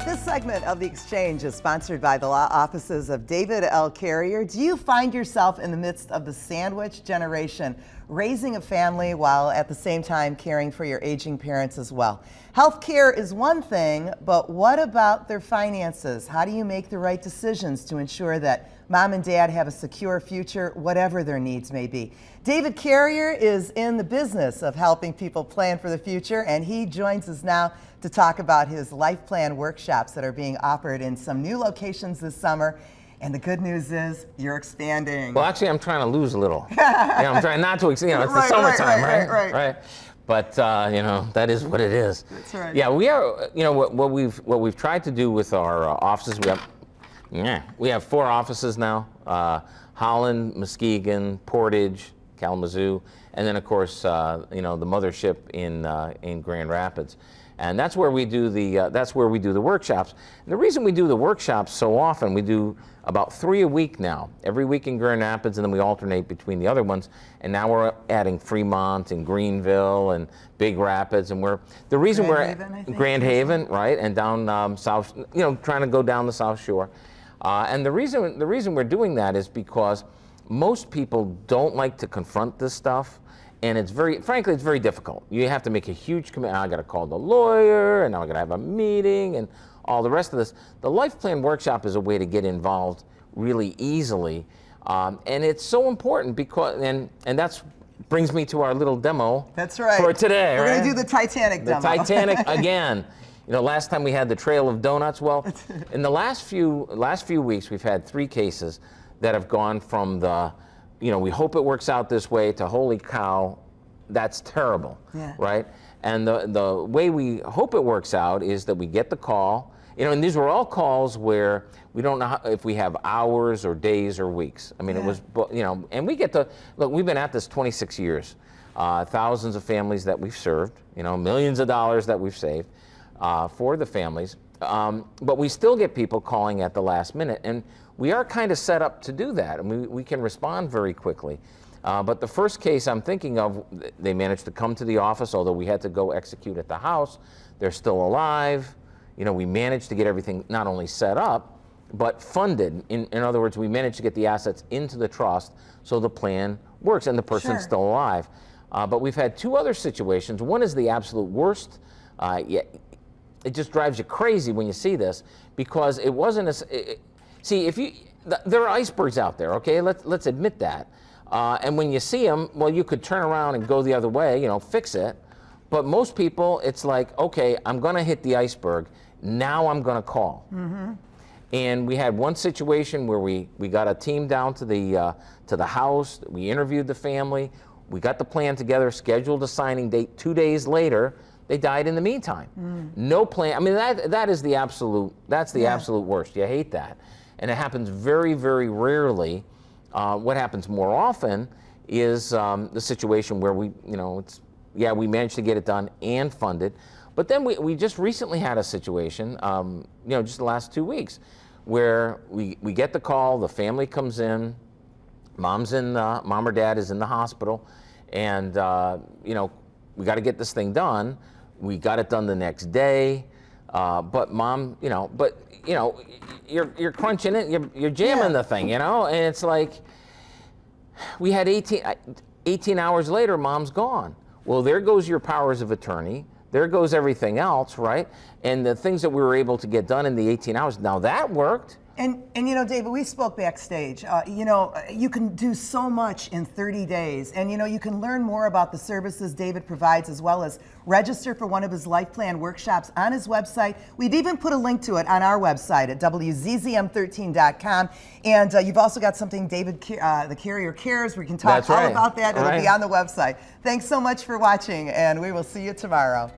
This segment of The Exchange is sponsored by the law offices of David L. Carrier. Do you find yourself in the midst of the sandwich generation, raising a family while at the same time caring for your aging parents as well? Healthcare is one thing, but what about their finances? How do you make the right decisions to ensure that mom and dad have a secure future, whatever their needs may be? David Carrier is in the business of helping people plan for the future, and he joins us now to talk about his life plan workshops that are being offered in some new locations this summer. And the good news is you're expanding. Well, actually, I'm trying to lose a little. I'm trying not to, it's the summertime, right? But that is what it is. That's right. Yeah, we are. What we've tried to do with our offices, we have 4 offices now: Holland, Muskegon, Portage, Kalamazoo, and then of course the mothership in Grand Rapids. And that's where we do the workshops. And the reason we do the workshops so often, we do about 3 a week now, every week in Grand Rapids, and then we alternate between the other ones. And now we're adding Fremont and Greenville and Big Rapids, and Grand Haven, right, and down south, trying to go down the South Shore. And the reason we're doing that is because most people don't like to confront this stuff. And frankly, it's very difficult. You have to make a huge commitment. I got to call the lawyer, and now I got to have a meeting, and all the rest of this. The Life Plan Workshop is a way to get involved really easily, and it's so important because, and that's brings me to our little demo. That's right. For today. We're going to do the Titanic demo. The Titanic again. Last time we had the Trail of Donuts. Well, in the last few weeks, we've had 3 cases that have gone from the we hope it works out this way to holy cow, that's terrible, right? And the way we hope it works out is that we get the call, and these were all calls where we don't know if we have hours or days or weeks. I mean, it was, and we get to, look, we've been at this 26 years, thousands of families that we've served, millions of dollars that we've saved for the families, but we still get people calling at the last minute, and we are kind of set up to do that, and we can respond very quickly. But the first case I'm thinking of, they managed to come to the office, although we had to go execute at the house. They're still alive. We managed to get everything not only set up, but funded. In other words, we managed to get the assets into the trust so the plan works and the person's still alive. But we've had 2 other situations. One is the absolute worst. It just drives you crazy when you see this, because it wasn't see, there are icebergs out there, okay? Let's admit that. And when you see them, well, you could turn around and go the other way, fix it. But most people, it's like, okay, I'm going to hit the iceberg. Now I'm going to call. Mm-hmm. And we had one situation where we got a team down to the house. We interviewed the family. We got the plan together, scheduled a signing date. 2 days later, they died in the meantime. No plan. I mean, that is the absolute. That's the absolute worst. You hate that. And it happens very, very rarely. What happens more often is the situation where we managed to get it done and funded. But then we just recently had a situation, just the last 2 weeks, where we get the call, the family comes in, mom or dad is in the hospital, and we got to get this thing done. We got it done the next day, but mom, you're crunching it, you're jamming the thing, and it's like, we had 18 hours later, mom's gone. Well, there goes your powers of attorney. There goes everything else, right? And the things that we were able to get done in the 18 hours, now that worked. And David, we spoke backstage. You can do so much in 30 days. And, you can learn more about the services David provides, as well as register for one of his life plan workshops on his website. We've even put a link to it on our website at WZZM13.com. And you've also got something, David, the Carrier Cares, where you can talk all about that. It'll be on the website. Thanks so much for watching, and we will see you tomorrow.